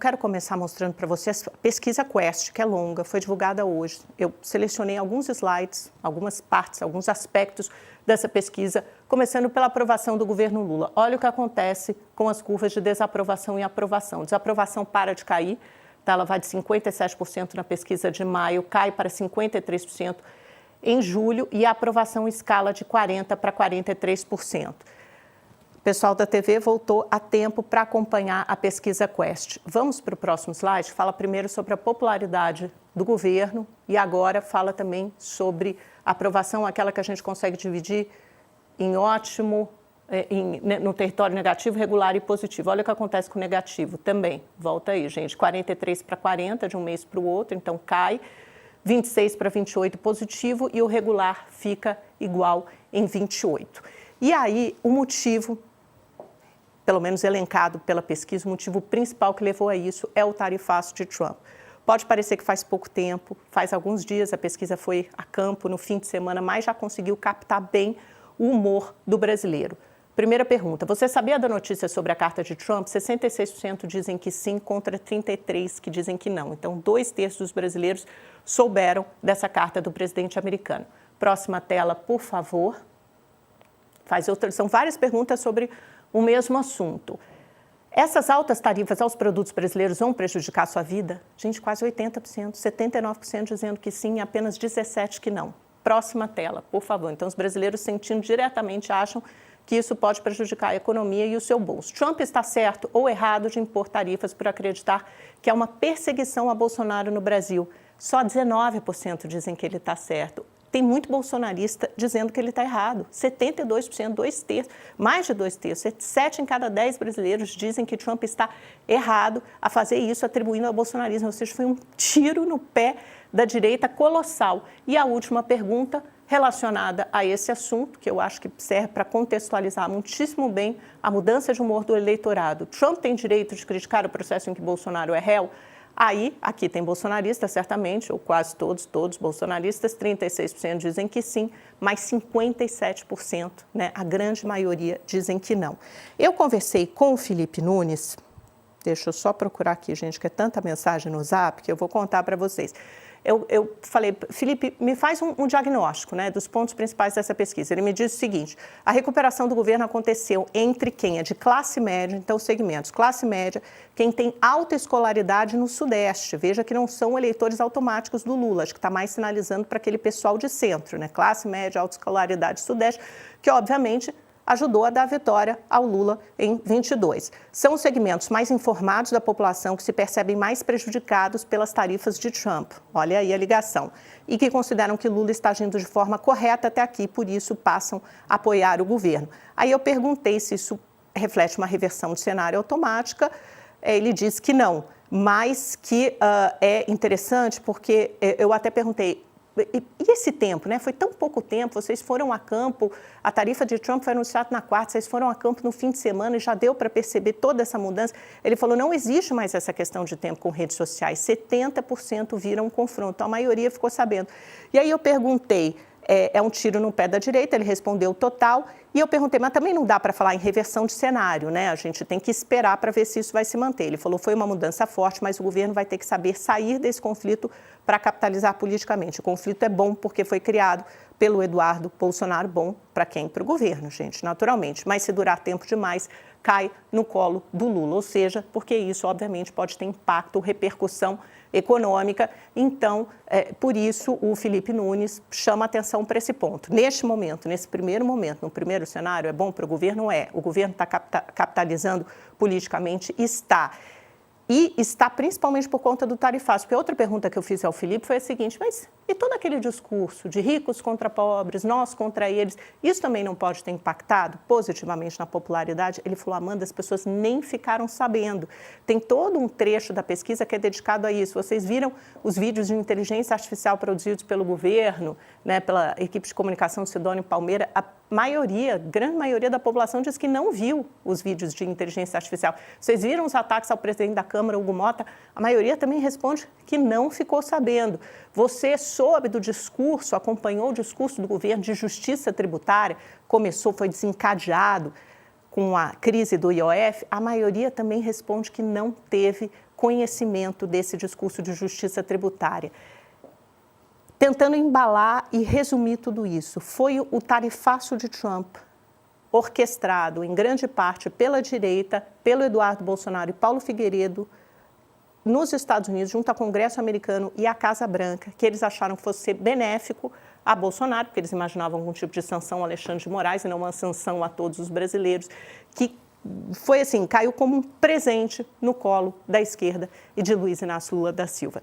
Quero começar mostrando para vocês a pesquisa Quest, que é longa, foi divulgada hoje. Eu selecionei alguns slides, algumas partes, alguns aspectos dessa pesquisa, começando pela aprovação do governo Lula. Olha o que acontece com as curvas de desaprovação e aprovação. Desaprovação para de cair, tá? Ela vai de 57% na pesquisa de maio, cai para 53% em julho, e a aprovação escala de 40% para 43%. O pessoal da TV voltou a tempo para acompanhar a pesquisa Quest. Vamos para o próximo slide? Fala primeiro sobre a popularidade do governo e agora fala também sobre a aprovação, aquela que a gente consegue dividir em ótimo, no território negativo, regular e positivo. Olha o que acontece com o negativo também. Volta aí, gente. 43 para 40 de um mês para o outro, então cai. 26 para 28 positivo e o regular fica igual em 28. E aí, o motivo, pelo menos elencado pela pesquisa, o motivo principal que levou a isso é o tarifaço de Trump. Pode parecer que faz pouco tempo, faz alguns dias, a pesquisa foi a campo no fim de semana, mas já conseguiu captar bem o humor do brasileiro. Primeira pergunta, você sabia da notícia sobre a carta de Trump? 66% dizem que sim, contra 33% que dizem que não. Então, 2/3 dos brasileiros souberam dessa carta do presidente americano. Próxima tela, por favor. São várias perguntas sobre o mesmo assunto. Essas altas tarifas aos produtos brasileiros vão prejudicar a sua vida? Gente, quase 80%, 79% dizendo que sim e apenas 17% que não. Próxima tela, por favor. Então, os brasileiros sentindo diretamente acham que isso pode prejudicar a economia e o seu bolso. Trump está certo ou errado de impor tarifas por acreditar que há uma perseguição a Bolsonaro no Brasil? Só 19% dizem que ele está certo. Tem muito bolsonarista dizendo que ele está errado. 72%, 2/3, mais de 2/3, 7 em cada 10 brasileiros dizem que Trump está errado a fazer isso, atribuindo ao bolsonarismo. Ou seja, foi um tiro no pé da direita colossal. E a última pergunta, relacionada a esse assunto, que eu acho que serve para contextualizar muitíssimo bem a mudança de humor do eleitorado. Trump tem direito de criticar o processo em que Bolsonaro é réu? Aí, aqui tem bolsonaristas, certamente, ou quase todos bolsonaristas, 36% dizem que sim, mas 57%, né, a grande maioria, dizem que não. Eu conversei com o Felipe Nunes, deixa eu só procurar aqui, gente, que é tanta mensagem no Zap que eu vou contar para vocês. Eu falei, Felipe, me faz um diagnóstico, né, dos pontos principais dessa pesquisa. Ele me disse o seguinte, a recuperação do governo aconteceu entre quem é de classe média, então segmentos, classe média, quem tem alta escolaridade no Sudeste. Veja que não são eleitores automáticos do Lula, acho que está mais sinalizando para aquele pessoal de centro, né, classe média, alta escolaridade Sudeste, que obviamente ajudou a dar vitória ao Lula em 22. São os segmentos mais informados da população que se percebem mais prejudicados pelas tarifas de Trump. Olha aí a ligação. E que consideram que Lula está agindo de forma correta até aqui, por isso passam a apoiar o governo. Aí eu perguntei se isso reflete uma reversão de cenário automática. Ele disse que não, mas que é interessante porque eu até perguntei, e esse tempo, né? Foi tão pouco tempo, vocês foram a campo, a tarifa de Trump foi anunciada na quarta, vocês foram a campo no fim de semana e já deu para perceber toda essa mudança. Ele falou, não existe mais essa questão de tempo com redes sociais, 70% viram um confronto, a maioria ficou sabendo. E aí eu perguntei, é um tiro no pé da direita, ele respondeu total, e eu perguntei, mas também não dá para falar em reversão de cenário, né? A gente tem que esperar para ver se isso vai se manter. Ele falou, foi uma mudança forte, mas o governo vai ter que saber sair desse conflito para capitalizar politicamente. O conflito é bom porque foi criado pelo Eduardo Bolsonaro, bom para quem? Para o governo, gente, naturalmente. Mas se durar tempo demais, cai no colo do Lula, ou seja, porque isso, obviamente, pode ter impacto, repercussão econômica. Então, por isso, o Felipe Nunes chama atenção para esse ponto. Neste momento, nesse primeiro momento, no primeiro cenário, é bom para o governo? É. O governo está capitalizando politicamente? Está. E está principalmente por conta do tarifaço. Porque outra pergunta que eu fiz ao Felipe foi a seguinte, mas e todo aquele discurso de ricos contra pobres, nós contra eles, isso também não pode ter impactado positivamente na popularidade? Ele falou, Amanda, as pessoas nem ficaram sabendo. Tem todo um trecho da pesquisa que é dedicado a isso. Vocês viram os vídeos de inteligência artificial produzidos pelo governo, né, pela equipe de comunicação Sidônio Palmeira? A maioria, grande maioria da população diz que não viu os vídeos de inteligência artificial. Vocês viram os ataques ao presidente da Câmara, Hugo Mota? A maioria também responde que não ficou sabendo. Você soube do discurso, acompanhou o discurso do governo de justiça tributária, foi desencadeado com a crise do IOF? A maioria também responde que não teve conhecimento desse discurso de justiça tributária. Tentando embalar e resumir tudo isso, foi o tarifaço de Trump, orquestrado em grande parte pela direita, pelo Eduardo Bolsonaro e Paulo Figueiredo, nos Estados Unidos, junto ao Congresso americano e à Casa Branca, que eles acharam que fosse ser benéfico a Bolsonaro, porque eles imaginavam algum tipo de sanção ao Alexandre de Moraes e não uma sanção a todos os brasileiros, que foi assim, caiu como um presente no colo da esquerda e de Luiz Inácio Lula da Silva.